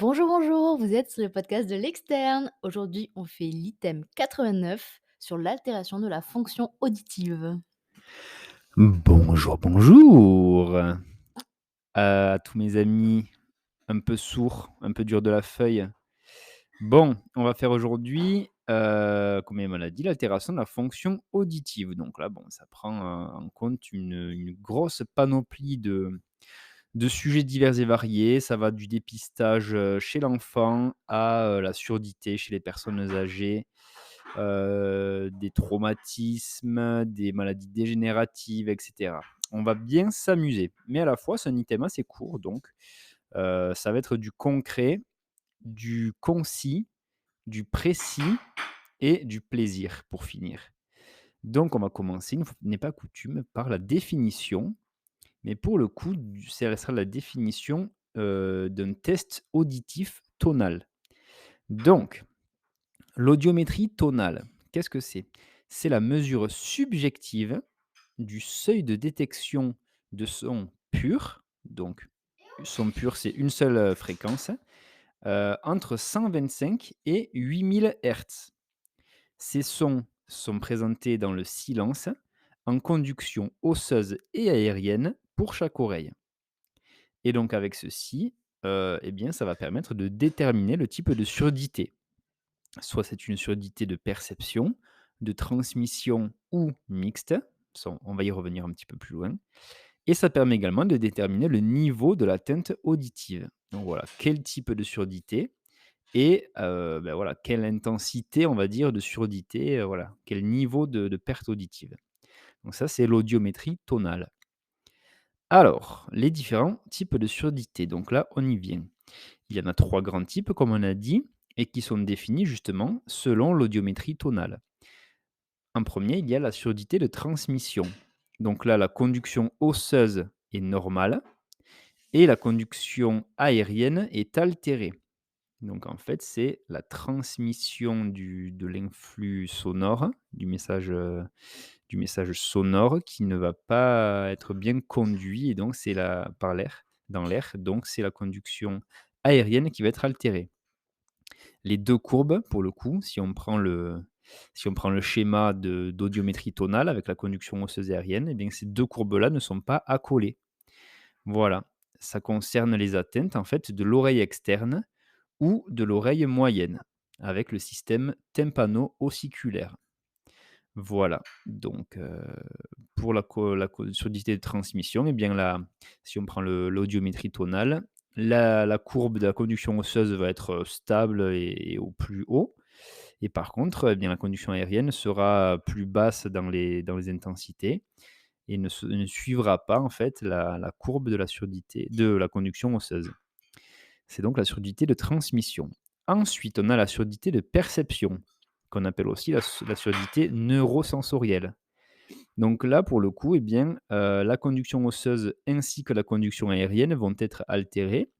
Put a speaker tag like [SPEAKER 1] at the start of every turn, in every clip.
[SPEAKER 1] Bonjour, bonjour, vous êtes sur le podcast de l'externe. Aujourd'hui, on fait l'item 89 sur l'altération de la fonction auditive.
[SPEAKER 2] Bonjour, bonjour à tous mes amis un peu sourds, un peu durs de la feuille. Bon, on va faire aujourd'hui, comme on l'a dit, l'altération de la fonction auditive. Donc là, bon, ça prend, en compte une grosse panoplie de sujets divers et variés. Ça va du dépistage, chez l'enfant à, la surdité chez les personnes âgées, des traumatismes, des maladies dégénératives et cetera. On va bien s'amuser, mais à la fois, c'est un item assez court donc ça va être du concret, du concis, du précis et du plaisir pour finir. Donc on va commencer, une fois n'est pas coutume, par la définition, mais pour le coup, ça sera la définition, d'un test auditif tonal. Donc l'audiométrie tonale, qu'est-ce que c'est? C'est la mesure subjective du seuil de détection de son pur, donc son pur, c'est une seule, fréquence, entre 125 et 8000 Hertz. Ces sons sont présentés dans le silence, en conduction osseuse et aérienne pour chaque oreille. Et donc avec ceci, eh bien, ça va permettre de déterminer le type de surdité. Soit c'est une surdité de perception, de transmission ou mixte, ça on va y revenir un petit peu plus loin, et ça permet également de déterminer le niveau de l'atteinte auditive. Donc voilà, quel type de surdité et voilà, quelle intensité, on va dire, de surdité, voilà, quel niveau de perte auditive. Donc ça, c'est l'audiométrie tonale. Alors, les différents types de surdité, donc là, on y vient. Il y en a 3 grands types, comme on a dit, et qui sont définis justement selon l'audiométrie tonale. En premier, il y a la surdité de transmission. Donc là, la conduction osseuse est normale et la conduction aérienne est altérée. Donc en fait, c'est la transmission de l'influx sonore, du message sonore qui ne va pas être bien conduit et donc c'est par l'air, dans l'air, donc c'est la conduction aérienne qui va être altérée. Les 2 courbes, pour le coup, si on prend le schéma d'audiométrie tonale avec la conduction osseuse et aérienne, eh bien, ces 2 courbes-là ne sont pas accolées. Voilà, ça concerne les atteintes, en fait, de l'oreille externe ou de l'oreille moyenne, avec le système tympano-ossiculaire. Voilà, donc pour la surdité de transmission, eh bien là, si on prend l'audiométrie tonale, la courbe de la conduction osseuse va être, stable et au plus haut et par contre, eh bien la conduction aérienne sera plus basse dans les intensités et ne suivra pas en fait la courbe de la surdité de la conduction osseuse. C'est donc la surdité de transmission. Ensuite, on a la surdité de perception, qu'on appelle aussi la surdité neurosensorielle. Donc là, pour le coup, eh bien, la conduction osseuse ainsi que la conduction aérienne vont être altérées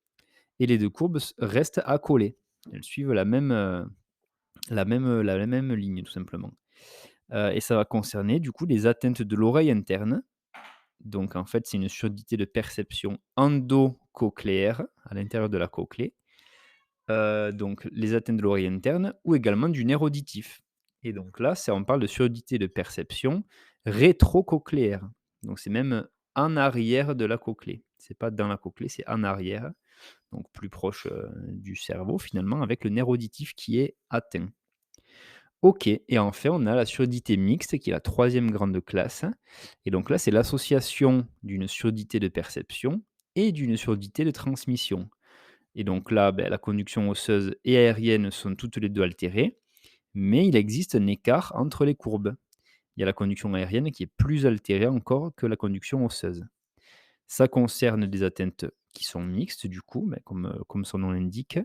[SPEAKER 2] et les 2 courbes restent accolées. Elles suivent la même ligne tout simplement. Et ça va concerner du coup les atteintes de l'oreille interne. Donc en fait, c'est une surdité de perception endocochléaire, à l'intérieur de la cochlée. Donc les atteintes de l'oreille interne ou également du nerf auditif. Et donc là, on parle de surdité de perception rétrocochléaire. Donc c'est même en arrière de la cochlée. C'est pas dans la cochlée, c'est en arrière, donc plus proche, du cerveau finalement avec le nerf auditif qui est atteint. OK, et enfin on a la surdité mixte qui est la troisième grande classe et donc là, c'est l'association d'une surdité de perception et d'une surdité de transmission. Et donc là, la conduction osseuse et aérienne sont toutes les 2 altérées, mais il existe un écart entre les courbes. Il y a la conduction aérienne qui est plus altérée encore que la conduction osseuse. Ça concerne des atteintes qui sont mixtes du coup, comme son nom l'indique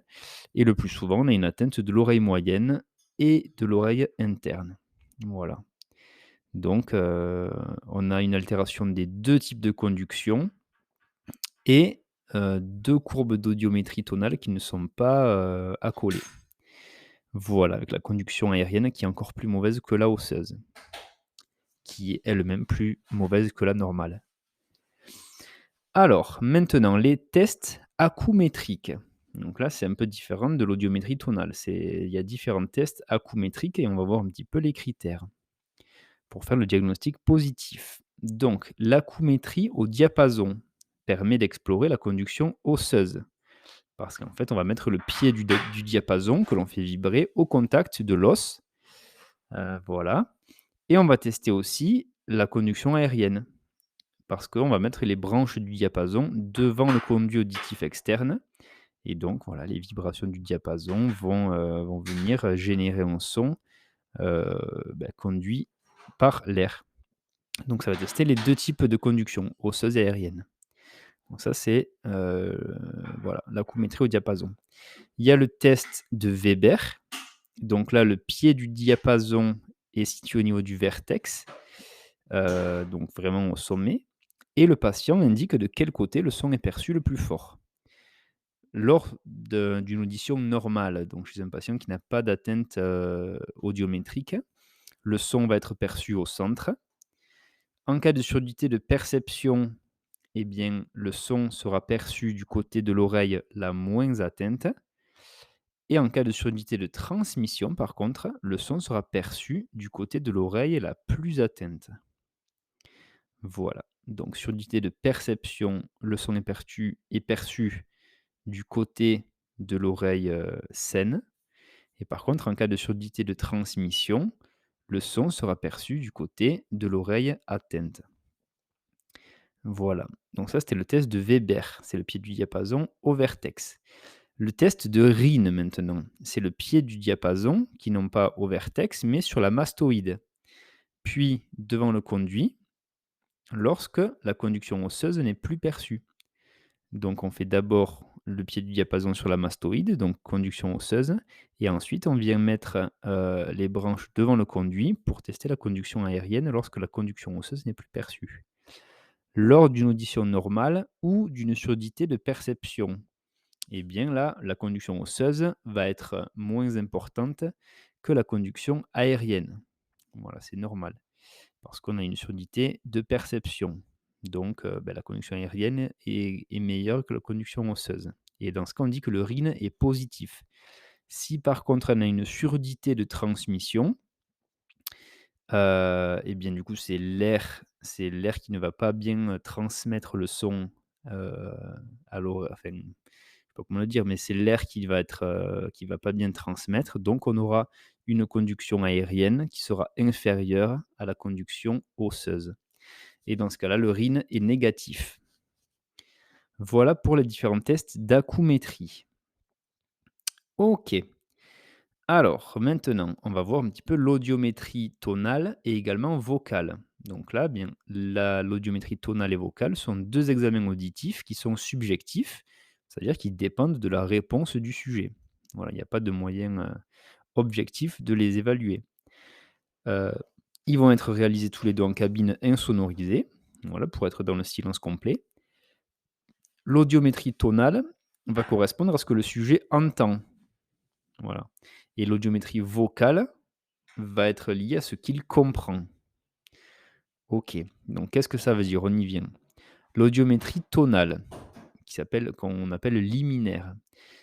[SPEAKER 2] et le plus souvent, on a une atteinte de l'oreille moyenne et de l'oreille interne. Voilà. Donc on a une altération des 2 types de conduction et 2 courbes d'audiométrie tonale qui ne sont pas, accolées. Voilà, avec la conduction aérienne qui est encore plus mauvaise que la osseuse, qui est elle-même plus mauvaise que la normale. Alors, maintenant les tests acoumétriques. Donc là, c'est un peu différent de l'audiométrie tonale. Il y a différents tests acoumétriques et on va voir un petit peu les critères pour faire le diagnostic positif. Donc, l'acoumétrie au diapason permet d'explorer la conduction osseuse. Parce qu'en fait, on va mettre le pied du diapason que l'on fait vibrer au contact de l'os. Voilà. Et on va tester aussi la conduction aérienne. Parce qu'on va mettre les branches du diapason devant le conduit auditif externe. Et donc, voilà, les vibrations du diapason vont venir générer un son conduit par l'air. Donc, ça va tester les deux types de conduction, osseuse et aérienne. Donc ça, c'est voilà, l'acoumétrie au diapason. Il y a le test de Weber. Donc là, le pied du diapason est situé au niveau du vertex, donc vraiment au sommet. Et le patient indique de quel côté le son est perçu le plus fort. Lors d'une audition normale, donc chez un patient qui n'a pas d'atteinte audiométrique, le son va être perçu au centre. En cas de surdité de perception, eh bien, le son sera perçu du côté de l'oreille la moins atteinte. Et en cas de surdité de transmission, par contre, le son sera perçu du côté de l'oreille la plus atteinte. Voilà. Donc, surdité de perception, le son est perçu du côté de l'oreille saine. Et par contre, en cas de surdité de transmission, le son sera perçu du côté de l'oreille atteinte. Voilà. Donc ça, c'était le test de Weber. C'est le pied du diapason au vertex. Le test de Rhine maintenant, c'est le pied du diapason qui non pas au vertex mais sur la mastoïde, puis devant le conduit lorsque la conduction osseuse n'est plus perçue. Donc on fait d'abord le pied du diapason sur la mastoïde, donc conduction osseuse, et ensuite on vient mettre les branches devant le conduit pour tester la conduction aérienne lorsque la conduction osseuse n'est plus perçue. Lors d'une audition normale ou d'une surdité de perception, eh bien là, la conduction osseuse va être moins importante que la conduction aérienne. Voilà, c'est normal, parce qu'on a une surdité de perception. Donc, la conduction aérienne est meilleure que la conduction osseuse. Et dans ce cas, on dit que le RIN est positif. Si par contre on a une surdité de transmission, et bien du coup c'est l'air qui ne va pas bien, transmettre le son, heu, à l'ore enfin, je sais pas comment le dire, mais c'est l'air qui va pas bien transmettre, donc on aura une conduction aérienne qui sera inférieure à la conduction osseuse et dans ce cas-là, le RIN est négatif. Voilà pour les différents tests d'acoumétrie. OK. Alors, maintenant, on va voir un petit peu l'audiométrie tonale et également vocale. Donc là, bien, l'audiométrie tonale et vocale sont deux examens auditifs qui sont subjectifs, c'est-à-dire qu'ils dépendent de la réponse du sujet. Voilà, il n'y a pas de moyen objectif de les évaluer. Euh, Ils vont être réalisés tous les deux en cabine insonorisée, voilà, pour être dans le silence complet. L'audiométrie tonale va correspondre à ce que le sujet entend. Voilà. Et l'audiométrie vocale va être liée à ce qu'il comprend. OK, donc qu'est-ce que ça veut dire? On y vient. L'audiométrie tonale, qu'on appelle liminaire,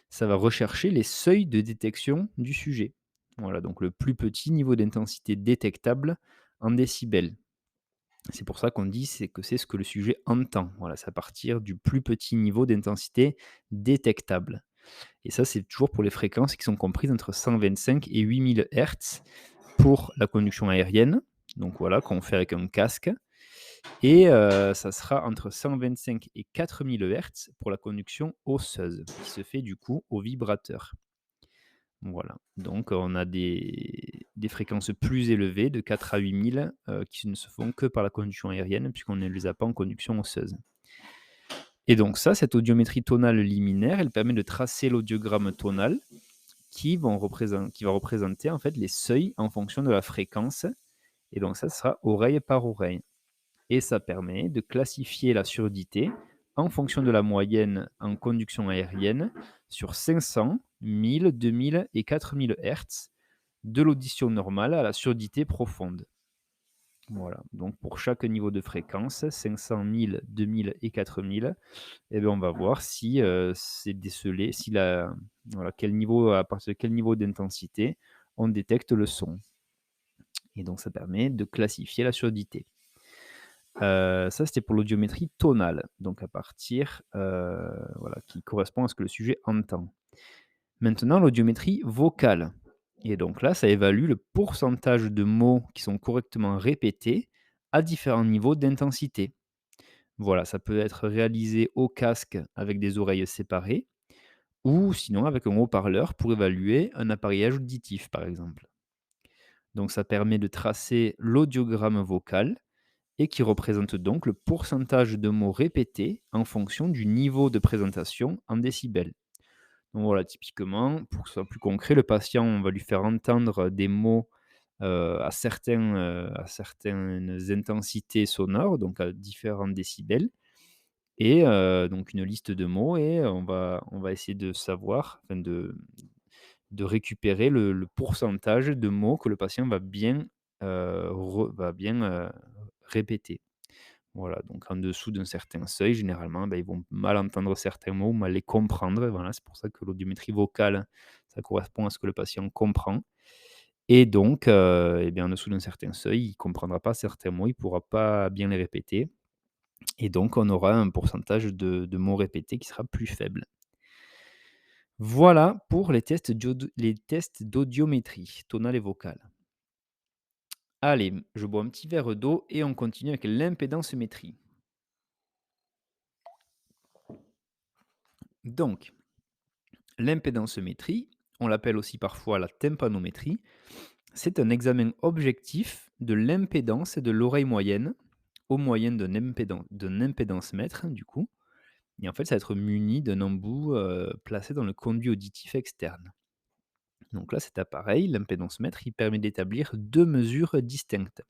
[SPEAKER 2] ça va rechercher les seuils de détection du sujet. Voilà, donc le plus petit niveau d'intensité détectable en décibels. C'est pour ça qu'on dit que c'est ce que le sujet entend. Voilà, c'est à partir du plus petit niveau d'intensité détectable. Et ça, c'est toujours pour les fréquences qui sont comprises entre 125 et 8000 Hz pour la conduction aérienne. Donc voilà, qu'on fait avec un casque. Et ça sera entre 125 et 4000 Hz pour la conduction osseuse, qui se fait du coup au vibrateur. Voilà, donc on a des fréquences plus élevées de 4 à 8000 qui ne se font que par la conduction aérienne puisqu'on ne les a pas en conduction osseuse. Et donc ça, cette audiométrie tonale liminaire, elle permet de tracer l'audiogramme tonal qui va représenter en fait les seuils en fonction de la fréquence. Et donc ça sera oreille par oreille. Et ça permet de classifier la surdité en fonction de la moyenne en conduction aérienne sur 500, 1000, 2000 et 4000 Hz de l'audition normale à la surdité profonde. Voilà, donc pour chaque niveau de fréquence, 500, 1000, 2000 et 4000, et bien, on va voir si, c'est décelé, si la voilà, quel niveau à partir de quel niveau d'intensité on détecte le son et donc ça permet de classifier la surdité. Ça, c'était pour l'audiométrie tonale, donc à partir, voilà, qui correspond à ce que le sujet entend. Maintenant, l'audiométrie vocale et donc là, ça évalue le pourcentage de mots qui sont correctement répétés à différents niveaux d'intensité. Voilà, ça peut être réalisé au casque avec des oreilles séparées ou sinon avec un haut-parleur pour évaluer un appareillage auditif, par exemple. Donc ça permet de tracer l'audiogramme vocal et qui représente donc le pourcentage de mots répétés en fonction du niveau de présentation en décibels. Donc voilà, typiquement, pour que ce soit plus concret, le patient, on va lui faire entendre des mots à certaines intensités sonores, donc à différents décibels, et donc une liste de mots, et on va essayer de savoir, enfin de récupérer le pourcentage de mots que le patient va bien répéter. Voilà, donc en dessous d'un certain seuil, généralement, ils vont mal entendre certains mots, mal les comprendre. Voilà, c'est pour ça que l'audiométrie vocale, ça correspond à ce que le patient comprend. Et donc, et bien, en dessous d'un certain seuil, il ne comprendra pas certains mots, il ne pourra pas bien les répéter. Et donc, on aura un pourcentage de mots répétés qui sera plus faible. Voilà pour les tests d'audiométrie, tonale et vocale. Allez, je bois un petit verre d'eau et on continue avec l'impédancemétrie. Donc, l'impédancemétrie, on l'appelle aussi parfois la tympanométrie, c'est un examen objectif de l'impédance de l'oreille moyenne au moyen d'un impédance-mètre, du coup. Et en fait, ça va être muni d'un embout placé dans le conduit auditif externe. Donc là, cet appareil, l'impédance-mètre, il permet d'établir deux mesures distinctes.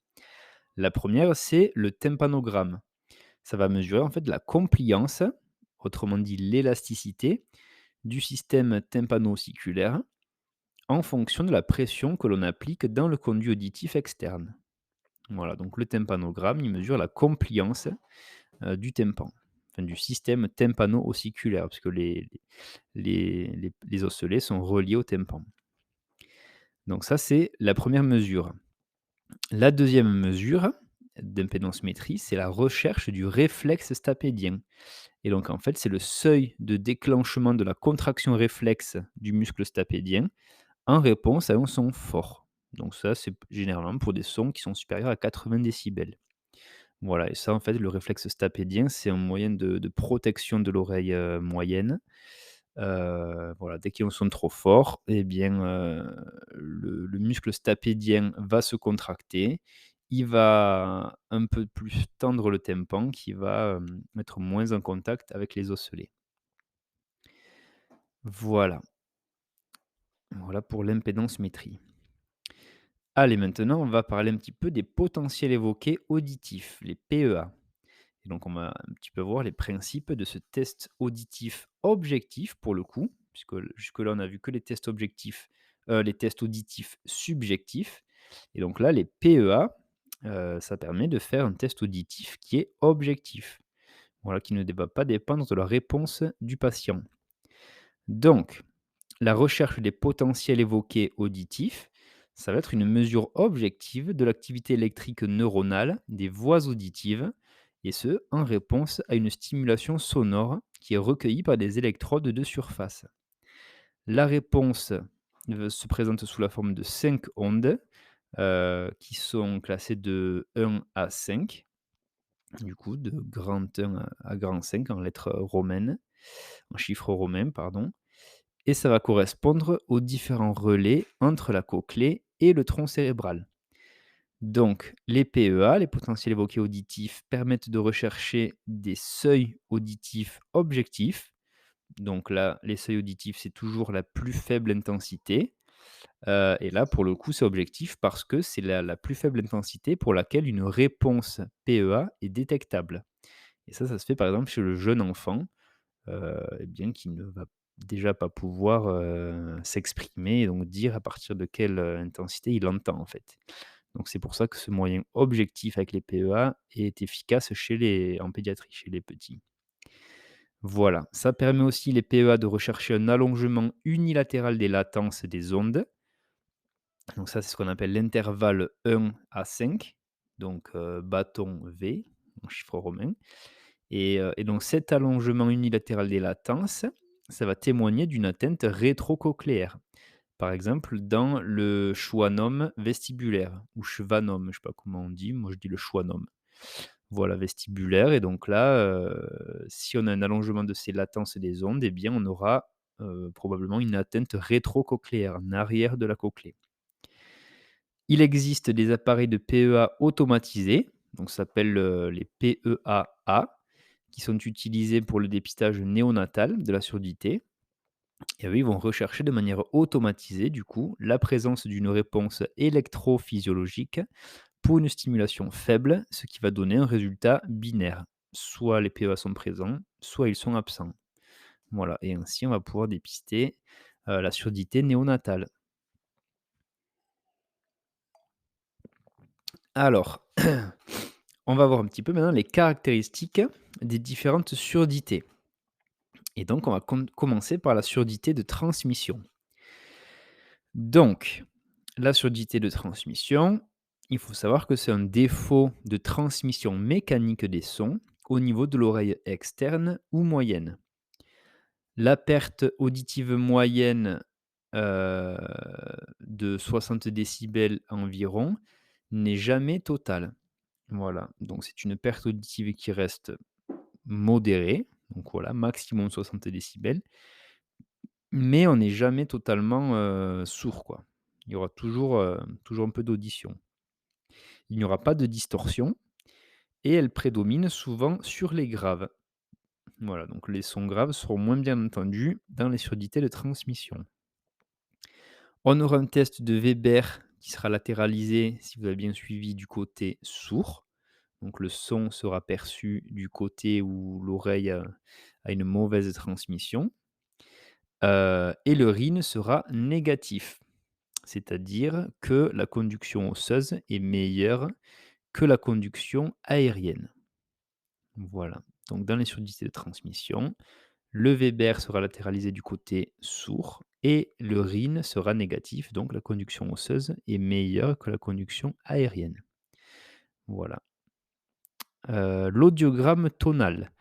[SPEAKER 2] La première, c'est le tympanogramme. Ça va mesurer en fait la compliance, autrement dit l'élasticité, du système tympano-ossiculaire en fonction de la pression que l'on applique dans le conduit auditif externe. Voilà, donc le tympanogramme, il mesure la compliance du tympan, enfin du système tympano-ossiculaire, parce que les osselets sont reliés au tympan. Donc ça, c'est la première mesure. La deuxième mesure d'impédancemétrie, c'est la recherche du réflexe stapédien. Et donc en fait, c'est le seuil de déclenchement de la contraction réflexe du muscle stapédien en réponse à un son fort. Donc ça, c'est généralement pour des sons qui sont supérieurs à 80 décibels. Voilà, et ça, en fait, le réflexe stapédien, c'est un moyen de protection de l'oreille, moyenne. Voilà, dès qu'il y a un son trop fort, eh bien, le muscle stapédien va se contracter. Il va un peu plus tendre le tympan qui va, être moins en contact avec les osselets. Voilà, voilà pour l'impédance-métrie. Allez, maintenant, on va parler un petit peu des potentiels évoqués auditifs, les PEA. Et donc, on va un petit peu voir les principes de ce test auditif objectif pour le coup, puisque jusque-là, on a vu que les tests auditifs subjectifs. Et donc là, les PEA, ça permet de faire un test auditif qui est objectif. Voilà, qui ne va pas dépendre de la réponse du patient. Donc, la recherche des potentiels évoqués auditifs, ça va être une mesure objective de l'activité électrique neuronale des voies auditives, et ce, en réponse à une stimulation sonore qui est recueillie par des électrodes de surface. La réponse se présente sous la forme de 5 ondes qui sont classées de 1 à 5, du coup, de grand 1 à grand 5 en lettres romaines, en chiffres romains, pardon. Et ça va correspondre aux différents relais entre la cochlée et le tronc cérébral. Donc, les PEA, les potentiels évoqués auditifs, permettent de rechercher des seuils auditifs objectifs. Donc là, les seuils auditifs, c'est toujours la plus faible intensité. Et là, pour le coup, c'est objectif parce que c'est la plus faible intensité pour laquelle une réponse PEA est détectable. Et ça se fait par exemple chez le jeune enfant et bien qui ne va déjà pas pouvoir, s'exprimer et donc dire à partir de quelle, intensité il entend, en fait. Donc c'est pour ça que ce moyen objectif avec les PEA est efficace en pédiatrie, chez les petits. Voilà, ça permet aussi les PEA de rechercher un allongement unilatéral des latences des ondes. Donc ça, c'est ce qu'on appelle l'intervalle 1 à 5, donc bâton V en chiffre romain. Et donc cet allongement unilatéral des latences, ça va témoigner d'une atteinte rétrocochléaire. Par exemple, dans le schwannome vestibulaire ou schwannome, je ne sais pas comment on dit, moi je dis le schwannome. Voilà, vestibulaire. Et donc là, si on a un allongement de ces latences des ondes, eh bien on aura, probablement une atteinte rétrocochléaire, en arrière de la cochlée. Il existe des appareils de PEA automatisés, donc ça s'appelle, les PEA-A, qui sont utilisés pour le dépistage néonatal de la surdité. Et eux, ils vont rechercher de manière automatisée, du coup, la présence d'une réponse électrophysiologique pour une stimulation faible, ce qui va donner un résultat binaire. Soit les PEA sont présents, soit ils sont absents. Voilà, et ainsi on va pouvoir dépister, la surdité néonatale. Alors, on va voir un petit peu maintenant les caractéristiques des différentes surdités. Et donc on va commencer par la surdité de transmission. Donc, la surdité de transmission, il faut savoir que c'est un défaut de transmission mécanique des sons au niveau de l'oreille externe ou moyenne. La perte auditive moyenne, heu, de 60 décibels environ n'est jamais totale. Voilà, donc c'est une perte auditive qui reste modérée, donc voilà, maximum 60 décibels, mais on n'est jamais totalement, sourd, quoi. Il y aura toujours un peu d'audition. Il n'y aura pas de distorsion et elle prédomine souvent sur les graves. Voilà, donc les sons graves seront moins bien entendus dans les surdités de transmission. On aura un test de Weber qui sera latéralisé, si vous avez bien suivi, du côté sourd. Donc le son sera perçu du côté où l'oreille a une mauvaise transmission. Et le RIN sera négatif, c'est-à-dire que la conduction osseuse est meilleure que la conduction aérienne. Voilà, donc dans les surdités de transmission, le Weber sera latéralisé du côté sourd et le RIN sera négatif, donc la conduction osseuse est meilleure que la conduction aérienne. Voilà. L'audiogramme tonal.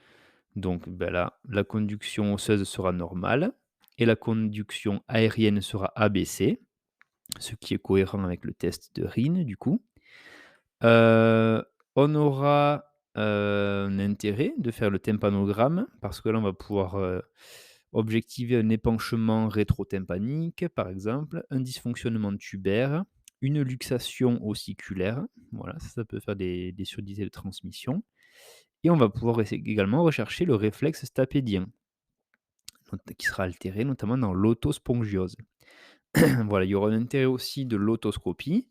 [SPEAKER 2] Donc ben là, la conduction osseuse sera normale et la conduction aérienne sera abaissée, ce qui est cohérent avec le test de RIN du coup. Heu, on aura, un intérêt de faire le tympanogramme parce que là, on va pouvoir, objectiver un épanchement rétrotympanique, par exemple, un dysfonctionnement tubaire, une luxation ossiculaire. Voilà, ça peut faire des surdités de transmission et on va pouvoir également rechercher le réflexe stapédien, qui sera altéré notamment dans l'autospongiose. Voilà, il y aura un intérêt aussi de l'autoscopie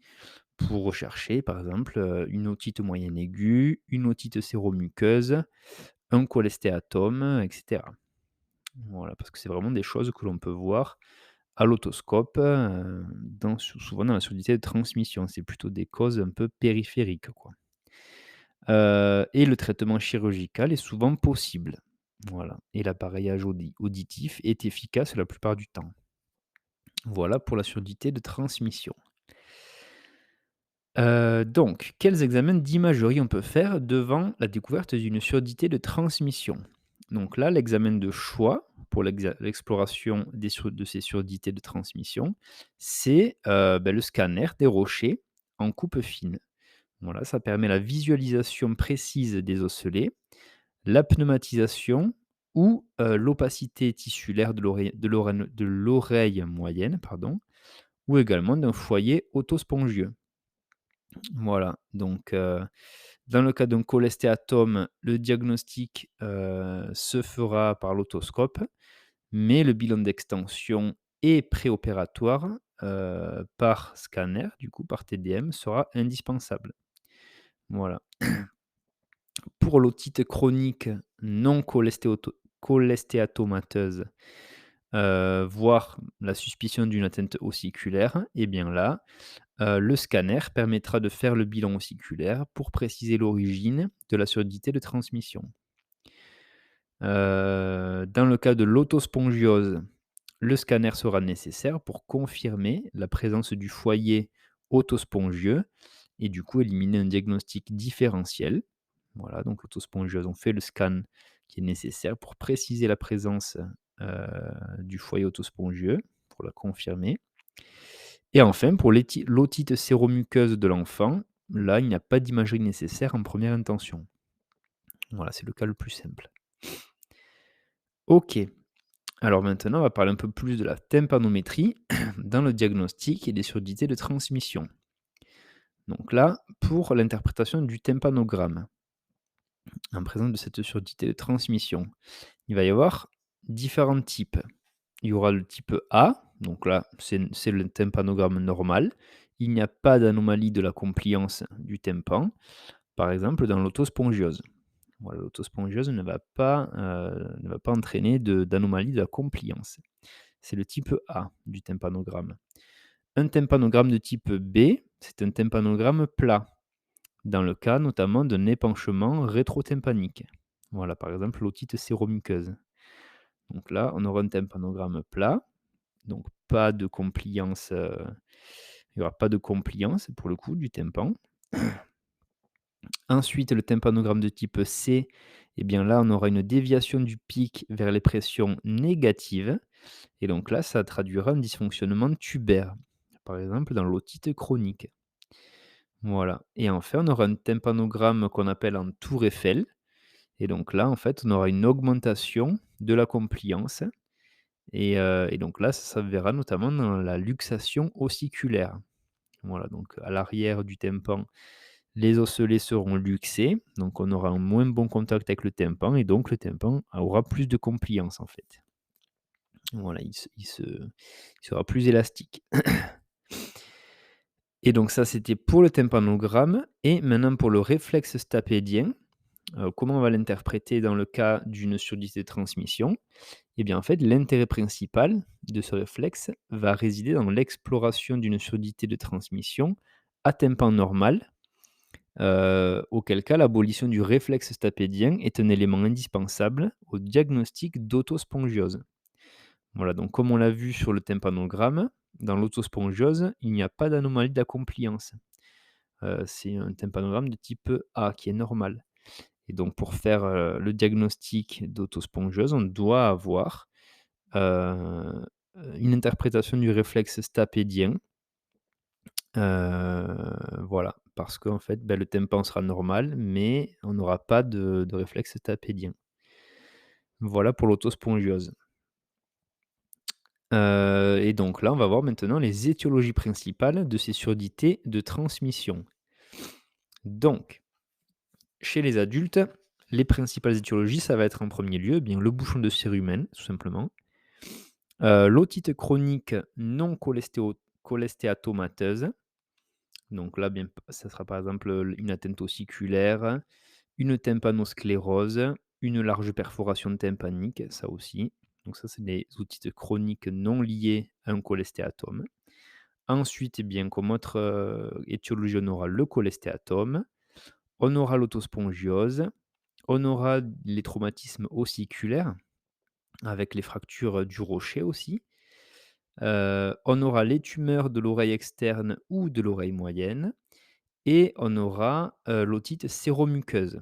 [SPEAKER 2] pour rechercher, par exemple, une otite moyenne aiguë, une otite séromuqueuse, un cholestéatome, et cetera. Voilà, parce que c'est vraiment des choses que l'on peut voir à l'autoscope, souvent dans la surdité de transmission. C'est plutôt des causes un peu périphériques, quoi. Et le traitement chirurgical est souvent possible. Voilà, et l'appareillage auditif est efficace la plupart du temps. Voilà pour la surdité de transmission. Donc, quels examens d'imagerie on peut faire devant la découverte d'une surdité de transmission? Donc là, l'examen de choix pour l'exploration de ces surdités de transmission, c'est, le scanner des rochers en coupe fine. Voilà, ça permet la visualisation précise des osselets, la pneumatisation ou, l'opacité tissulaire de l'oreille moyenne, pardon, ou également d'un foyer autospongieux. Voilà, donc dans le cas d'un cholestéatome, le diagnostic, se fera par l'autoscope, mais le bilan d'extension et préopératoire, par scanner, du coup par TDM, sera indispensable. Voilà. Pour l'otite chronique non cholestéatomateuse, voire la suspicion d'une atteinte ossiculaire, et bien là, le scanner permettra de faire le bilan ossiculaire pour préciser l'origine de la surdité de transmission. Dans le cas de l'autospongiose, le scanner sera nécessaire pour confirmer la présence du foyer autospongieux et du coup éliminer un diagnostic différentiel. Voilà, donc l'autospongiose, on fait le scan qui est nécessaire pour préciser la présence, du foyer autospongieux, pour la confirmer. Et enfin, pour l'otite séromuqueuse de l'enfant, là, il n'y a pas d'imagerie nécessaire en première intention. Voilà, c'est le cas le plus simple. OK. Alors maintenant, on va parler un peu plus de la tympanométrie dans le diagnostic et des surdités de transmission. Donc là, pour l'interprétation du tympanogramme, en présence de cette surdité de transmission, il va y avoir différents types. Il y aura le type A, donc là, c'est le tympanogramme normal. Il n'y a pas d'anomalie de la compliance du tympan, par exemple dans l'autospongiose. Voilà, l'autospongiose ne va pas entraîner d'anomalie de la compliance. C'est le type A du tympanogramme. Un tympanogramme de type B, c'est un tympanogramme plat, dans le cas notamment d'un épanchement rétrotympanique. Voilà, par exemple l'otite séromuqueuse. Donc là, on aura un tympanogramme plat, donc pas de compliance, il n'y aura pas de compliance pour le coup du tympan. Ensuite, le tympanogramme de type C, eh bien là, on aura une déviation du pic vers les pressions négatives. Et donc là, ça traduira un dysfonctionnement tubaire, par exemple dans l'otite chronique. Voilà. Et enfin, on aura un tympanogramme qu'on appelle en tour Eiffel. Et donc là, en fait, on aura une augmentation de la compliance. Et donc là, ça s'avérera notamment dans la luxation ossiculaire. Voilà, donc à l'arrière du tympan, les osselets seront luxés, donc on aura un moins bon contact avec le tympan et donc le tympan aura plus de compliance en fait. Voilà, il sera plus élastique. Et donc ça, c'était pour le tympanogramme et maintenant pour le réflexe stapédien, comment on va l'interpréter dans le cas d'une surdité de transmission? Eh bien, en fait, l'intérêt principal de ce réflexe va résider dans l'exploration d'une surdité de transmission à tympan normal, auquel cas l'abolition du réflexe stapédien est un élément indispensable au diagnostic d'autospongiose. Voilà, donc comme on l'a vu sur le tympanogramme, dans l'autospongiose, il n'y a pas d'anomalie de la compliance. C'est un tympanogramme de type A qui est normal. Et donc pour faire, le diagnostic d'autospongiose, on doit avoir, heu, une interprétation du réflexe stapédien. Voilà, parce qu'en fait, le tympan sera normal, mais on n'aura pas de réflexe stapédien. Voilà pour l'autospongiose. Et donc là, on va voir maintenant les étiologies principales de ces surdités de transmission. Donc, chez les adultes, les principales étiologies, ça va être en premier lieu, bien le bouchon de cérumen, tout simplement. L'otite chronique non cholestéatomateuse. Donc là, bien, ça sera par exemple, une atteinte ossiculaire, une tympanosclérose, une large perforation tympanique, ça aussi. Donc ça, c'est des otites chroniques non liées à un cholestéatome. Ensuite, eh bien, comme autre, étiologie, on aura le cholestéatome, on aura l'autospongiose, on aura les traumatismes ossiculaires avec les fractures du rocher aussi. On aura les tumeurs de l'oreille externe ou de l'oreille moyenne et on aura, l'otite séromuqueuse.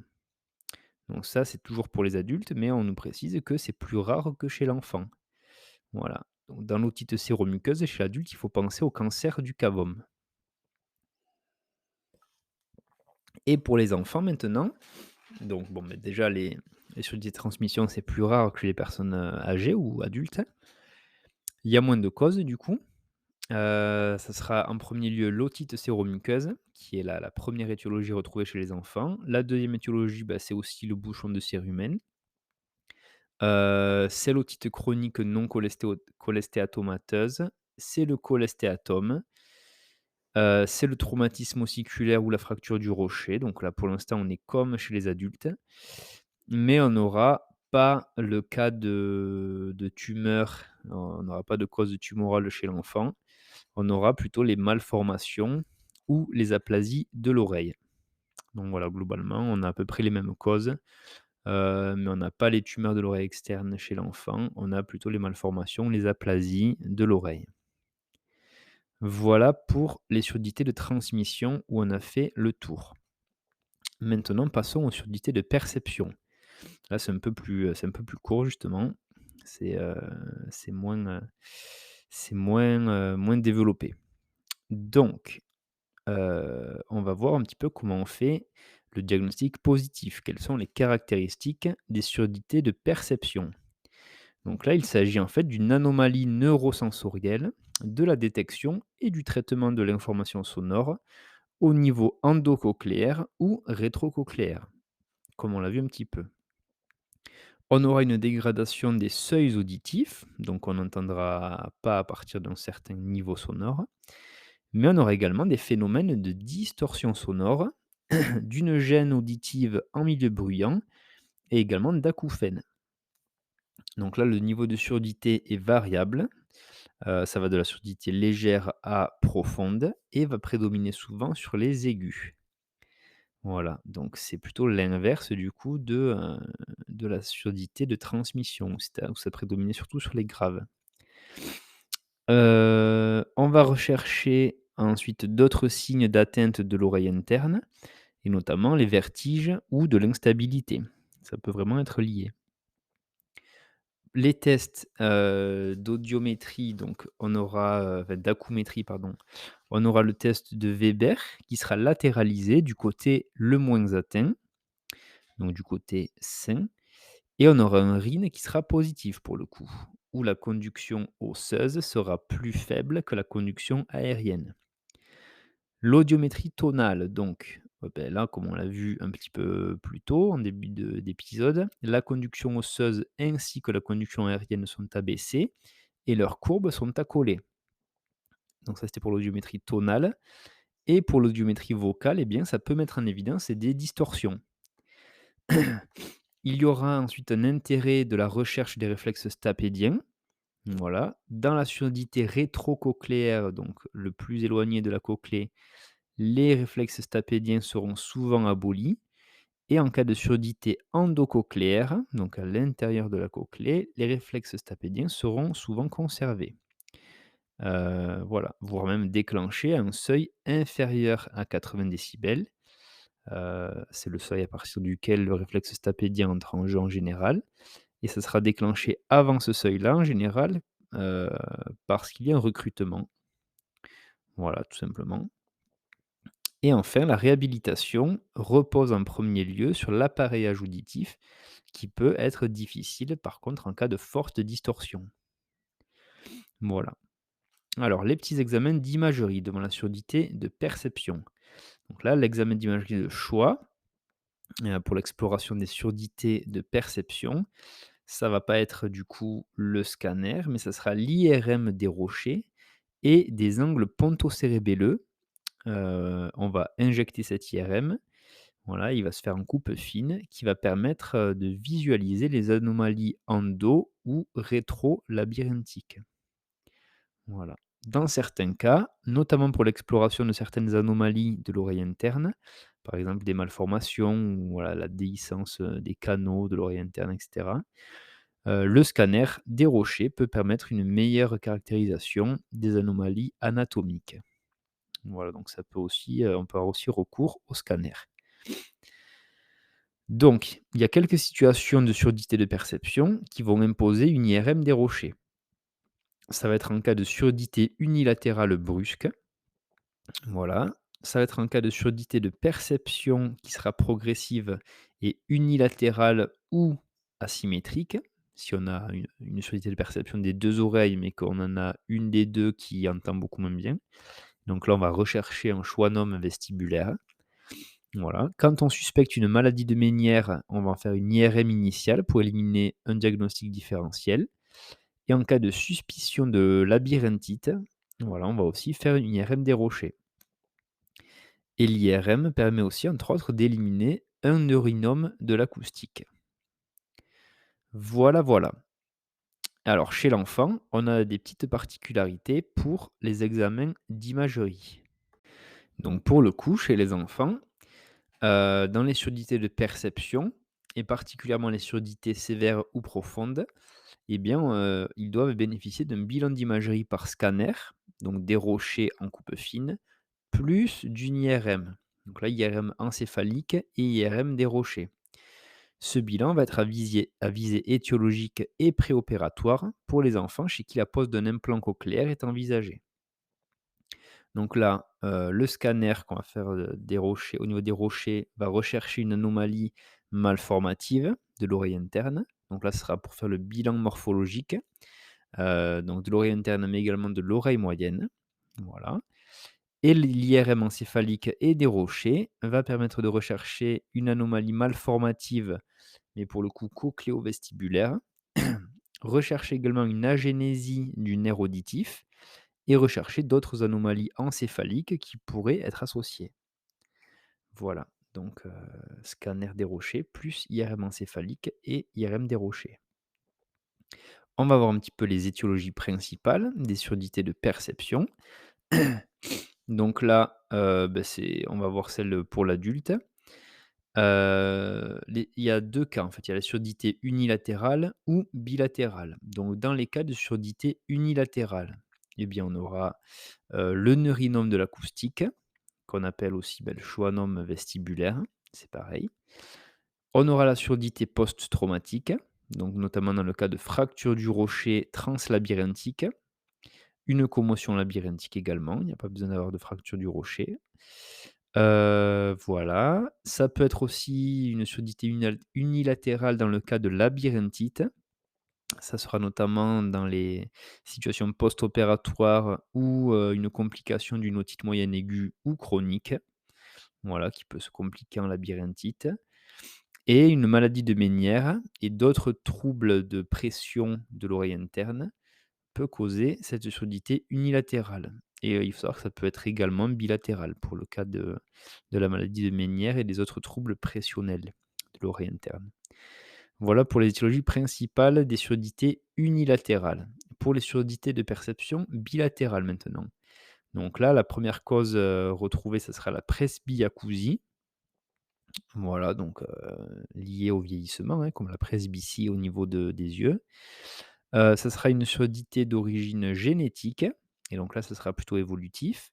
[SPEAKER 2] Donc ça, c'est toujours pour les adultes, mais on nous précise que c'est plus rare que chez l'enfant. Voilà. Donc dans l'otite séromuqueuse, chez l'adulte, il faut penser au cancer du cavum. Et pour les enfants maintenant, donc bon, déjà les surdité de transmission, c'est plus rare que chez les personnes, âgées ou adultes. Il y a moins de causes du coup. Ça sera en premier lieu l'otite séromuqueuse, qui est la 1re étiologie retrouvée chez les enfants. La deuxième étiologie, c'est aussi le bouchon de cérumen. C'est l'otite chronique non cholestéatomateuse, c'est le cholestéatome, c'est le traumatisme ossiculaire ou la fracture du rocher. Donc là, pour l'instant, on est comme chez les adultes, mais on n'aura pas le cas de tumeur, on n'aura pas de cause tumorale chez l'enfant. on aura plutôt les malformations ou les aplasies de l'oreille. Donc voilà, globalement, on a à peu près les mêmes causes, mais on n'a pas les tumeurs de l'oreille externe chez l'enfant, on a plutôt les malformations, les aplasies de l'oreille. Voilà pour les surdité de transmission où on a fait le tour. Maintenant, passons aux surdités de perception. Là, c'est un peu plus court justement. C'est, heu, c'est moins, moins développé. Donc, on va voir un petit peu comment on fait le diagnostic positif. Quelles sont les caractéristiques des surdités de perception? Donc là, il s'agit en fait d'une anomalie neurosensorielle de la détection et du traitement de l'information sonore au niveau endocochléaire ou rétrocochléaire, comme on l'a vu un petit peu. On aura une dégradation des seuils auditifs, donc on n'entendra pas à partir d'un certain niveau sonore, mais on aura également des phénomènes de distorsion sonore, d'une gêne auditive en milieu bruyant et également d'acouphènes. Donc là, le niveau de surdité est variable, ça va de la surdité légère à profonde et va prédominer souvent sur les aigus. Voilà, donc c'est plutôt l'inverse du coup de la surdité de transmission, où ça prédominait surtout sur les graves. On va rechercher ensuite d'autres signes d'atteinte de l'oreille interne et notamment les vertiges ou de l'instabilité. Ça peut vraiment être lié. Les tests, d'audiométrie, donc on aura, enfin d'acoumétrie pardon, on aura le test de Weber qui sera latéralisé du côté le moins atteint, donc du côté sain. Et on aura un RIN qui sera positif pour le coup, où la conduction osseuse sera plus faible que la conduction aérienne. L'audiométrie tonale, donc, là, comme on l'a vu un petit peu plus tôt en d'épisode, la conduction osseuse ainsi que la conduction aérienne sont abaissées et leurs courbes sont accolées. Donc ça, c'était pour l'audiométrie tonale. Et pour l'audiométrie vocale, eh bien, ça peut mettre en évidence des distorsions. Il y aura ensuite un intérêt de la recherche des réflexes stapédiens. Voilà. Dans la surdité rétrocochléaire, donc le plus éloigné de la cochlée, les réflexes stapédiens seront souvent abolis. Et en cas de surdité endocochléaire, donc à l'intérieur de la cochlée, les réflexes stapédiens seront souvent conservés. Voilà, voire même déclenchés à un seuil inférieur à 80 décibels. C'est le seuil à partir duquel le réflexe stapédien entre en jeu en général. Et ça sera déclenché avant ce seuil-là en général, heu, parce qu'il y a un recrutement. Voilà, tout simplement. Et enfin, la réhabilitation repose en premier lieu sur l'appareillage auditif qui peut être difficile par contre en cas de forte distorsion. Voilà. Alors les petits examens d'imagerie devant la surdité de perception. Donc là, l'examen d'imagerie de choix, pour l'exploration des surdités de perception, ça va pas être du coup le scanner, mais ça sera l'IRM des rochers et des angles pontocérébelleux. On va injecter cet IRM, voilà, il va se faire en coupe fine qui va permettre, de visualiser les anomalies endo ou rétro-labyrinthiques. Voilà. Dans certains cas, notamment pour l'exploration de certaines anomalies de l'oreille interne, par exemple des malformations ou voilà, la déhiscence, des canaux de l'oreille interne et cetera, le scanner des rochers peut permettre une meilleure caractérisation des anomalies anatomiques. Voilà, donc ça peut aussi, on peut avoir aussi recours au scanner. Donc, il y a quelques situations de surdité de perception qui vont imposer une IRM des rochers. Ça va être en cas de surdité unilatérale brusque, voilà. Ça va être en cas de surdité de perception qui sera progressive et unilatérale ou asymétrique. Si on a une surdité de perception des 2 oreilles, mais qu'on en a une des 2 qui entend beaucoup moins bien. Donc là, on va rechercher un schwannome vestibulaire. Voilà. Quand on suspecte une maladie de Ménière, on va en faire une IRM initiale pour éliminer un diagnostic différentiel. Et en cas de suspicion de labyrinthite, voilà, on va aussi faire une IRM des rochers. Et l'IRM permet aussi, entre autres, d'éliminer un neurinome de l'acoustique. Voilà, voilà. Alors chez l'enfant, on a des petites particularités pour les examens d'imagerie. Donc pour le coup, chez les enfants, dans les surdité de perception et particulièrement les surdité sévères ou profondes, eh bien, ils doivent bénéficier d'un bilan d'imagerie par scanner, donc des rochers en coupe fine, plus d'une IRM. Donc là, IRM encéphalique et IRM des rochers. Ce bilan va être à visée étiologique et préopératoire pour les enfants chez qui la pose d'un implant cochléaire est envisagée. Donc là, le scanner qu'on va faire, des rochers au niveau des rochers va rechercher une anomalie malformative de l'oreille interne. Donc là, ce sera pour faire le bilan morphologique, donc de l'oreille interne, mais également de l'oreille moyenne. Voilà. Et l'IRM encéphalique et des rochers va permettre de rechercher une anomalie malformative, mais pour le coup cochléo-vestibulaire. Rechercher également une agénésie du nerf auditif et rechercher d'autres anomalies encéphaliques qui pourraient être associées. Voilà, donc scanner des rochers plus IRM encéphalique et IRM des rochers. On va voir un petit peu les étiologies principales des surdités de perception. Donc là, c'est on va voir celle pour l'adulte. Il y a 2 cas en fait, il y a la surdité unilatérale ou bilatérale. Donc dans les cas de surdité unilatérale, eh bien on aura, le neurinome de l'acoustique, qu'on appelle aussi, le schwannome vestibulaire, c'est pareil. On aura la surdité post-traumatique, donc notamment dans le cas de fracture du rocher translabyrinthique, une commotion labyrinthique également, il n'y a pas besoin d'avoir de fracture du rocher. Voilà. Ça peut être aussi une surdité unilatérale dans le cas de labyrinthite. Ça sera notamment dans les situations post-opératoires ou, une complication d'une otite moyenne aiguë ou chronique, voilà, qui peut se compliquer en labyrinthite et une maladie de Ménière et d'autres troubles de pression de l'oreille interne peut causer cette surdité unilatérale et il faut savoir que ça peut être également bilatéral pour le cas de la maladie de Ménière et des autres troubles pressionnels de l'oreille interne. Voilà pour les étiologies principales des surdités unilatérales. Pour les surdités de perception bilatérale maintenant. Donc là, la première cause, retrouvée, ça sera la presbyacousie. Voilà, donc liée au vieillissement, hein, comme la presbytie au niveau des yeux. Ça sera une surdité d'origine génétique et donc là, ce sera plutôt évolutif.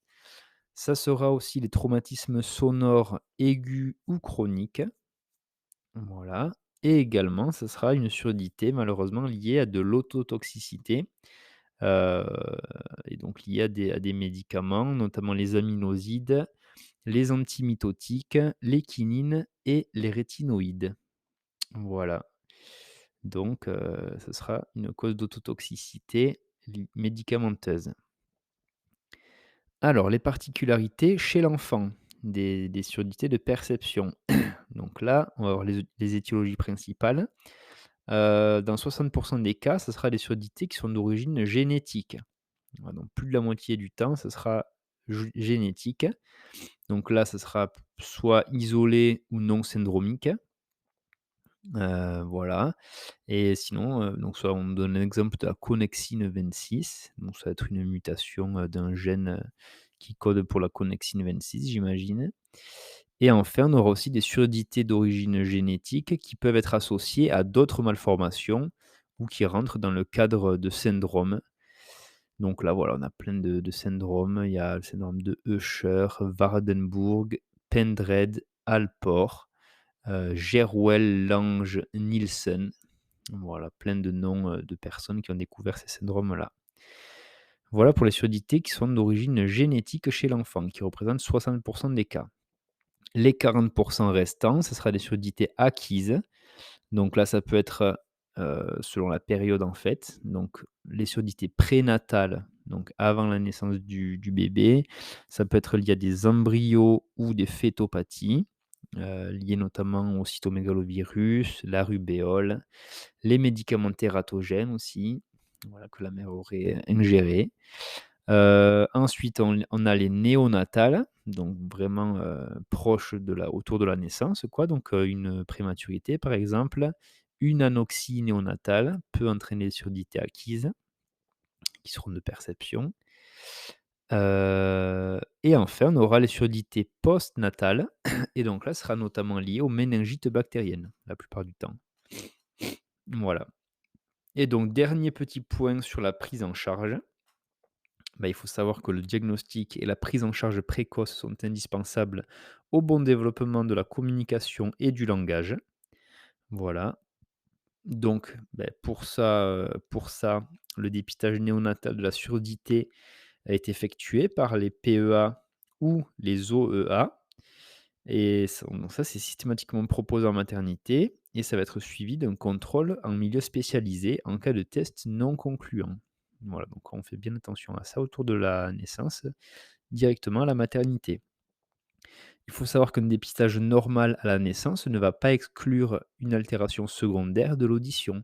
[SPEAKER 2] Ça sera aussi les traumatismes sonores aigus ou chroniques. Voilà et également, ce sera une surdité malheureusement liée à de l'ototoxicité, heu et donc liée à des médicaments, notamment les aminosides, les antimitotiques, les quinines et les rétinoïdes. Voilà, donc ce sera une cause d'autotoxicité médicamenteuse. Alors les particularités chez l'enfant des surdités de perception. Donc là, on va voir les étiologies principales. Dans 60 des cas, ce sera des surdités qui sont d'origine génétique. Voilà, donc plus de la moitié du temps, ce sera génétique. Donc là, ce sera soit isolé ou non syndromique. Voilà et sinon, donc soit on me donne l'exemple de la connexine 26, donc ça va être une mutation, d'un gène, qui code pour la connexine 26, j'imagine et enfin, on aura aussi des surdités d'origine génétique qui peuvent être associées à d'autres malformations ou qui rentrent dans le cadre de syndromes. Donc là, voilà, on a plein de syndromes. Il y a le syndrome de Usher, Waardenburg, Pendred, Alport, Lange-Nielsen. Voilà, plein de noms, de personnes qui ont découvert ces syndromes-là. Voilà pour les surdités qui sont d'origine génétique chez l'enfant, qui représentent 60 des cas. Les 40 restants, ce sera des surdités acquises. Donc là, ça peut être, selon la période, en fait. Donc les surdités prénatales, donc avant la naissance du bébé. Ça peut être lié à des embryos ou des fœtopathies, liées notamment au cytomégalovirus, la rubéole, les médicaments tératogènes aussi, voilà, que la mère aurait ingérés. Ensuite, on a les néonatales, donc vraiment, proches autour de la naissance quoi, donc une prématurité par exemple, une anoxie néonatale peut entraîner des surdité acquises qui seront de perception. Et enfin, on aura les surdités postnatales et donc là, ce sera notamment lié aux méningites bactériennes, la plupart du temps. Voilà. Et donc dernier petit point sur la prise en charge, bah, il faut savoir que le diagnostic et la prise en charge précoce sont indispensables au bon développement de la communication et du langage. Voilà. Donc, beh, pour ça, le dépistage néonatal de la surdité est effectué par les PEA ou les OEA et ça, c'est systématiquement proposé en maternité et ça va être suivi d'un contrôle en milieu spécialisé en cas de test non concluant. Voilà, donc on fait bien attention à ça autour de la naissance, directement à la maternité. Il faut savoir qu'un dépistage normal à la naissance ne va pas exclure une altération secondaire de l'audition.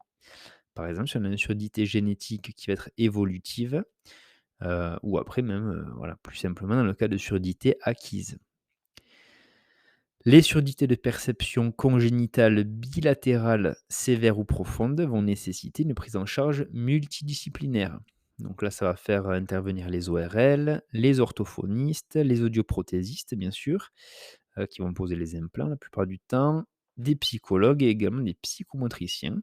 [SPEAKER 2] Par exemple, si on a une surdité génétique qui va être évolutive, ou après même, voilà, plus simplement dans le cas de surdité acquise. Les surdités de perception congénitale bilatérale sévères ou profondes vont nécessiter une prise en charge multidisciplinaire. Donc là, ça va faire intervenir les ORL, les orthophonistes, les audioprothésistes, bien sûr, qui vont poser les implants la plupart du temps, des psychologues et également des psychomotriciens.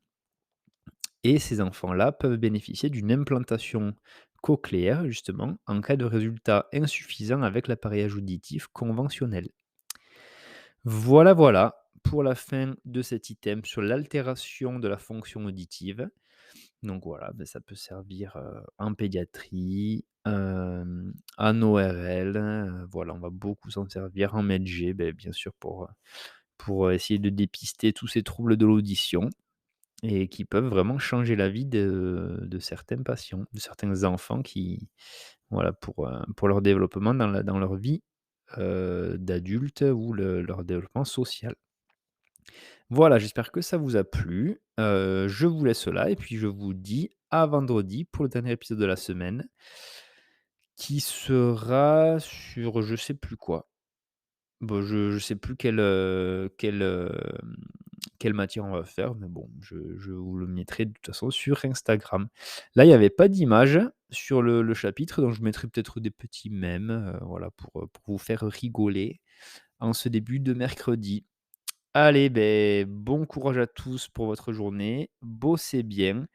[SPEAKER 2] Et ces enfants-là peuvent bénéficier d'une implantation cochléaire, justement, en cas de résultat insuffisant avec l'appareillage auditif conventionnel. Voilà, voilà pour la fin de cet item sur l'altération de la fonction auditive. Donc voilà, ben, ça peut servir, en pédiatrie, en ORL, voilà, on va beaucoup s'en servir en MedG, beh, bien sûr pour essayer de dépister tous ces troubles de l'audition et qui peuvent vraiment changer la vie de certains patients, de certains enfants qui voilà, pour leur développement dans leur vie, d'adulte ou leur développement social. Voilà, j'espère que ça vous a plu. Je vous laisse là et puis je vous dis à vendredi pour le dernier épisode de la semaine qui sera sur je sais plus quoi. Bon, je sais plus quelle matière on va faire, mais bon, je vous le mettrai de toute façon sur Instagram. Là, il y avait pas d'image sur le chapitre, donc je mettrai peut-être des petits mèmes, voilà, pour vous faire rigoler en ce début de mercredi. Allez, beh, bon courage à tous pour votre journée, bossez bien.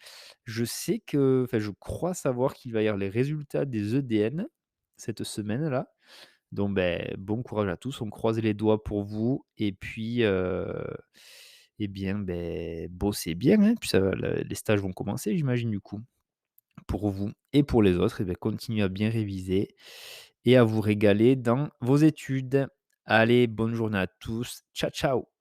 [SPEAKER 2] Je sais que enfin, je crois savoir qu'il va y avoir les résultats des EDN cette semaine-là. Donc, beh, bon courage à tous, on croise les doigts pour vous et puis, eh bien, beh, bossez bien, hein, puis ça va les stages vont commencer, j'imagine, du coup, pour vous et pour les autres, et beh, continuez à bien réviser et à vous régaler dans vos études. Allez, bonne journée à tous. Ciao, ciao.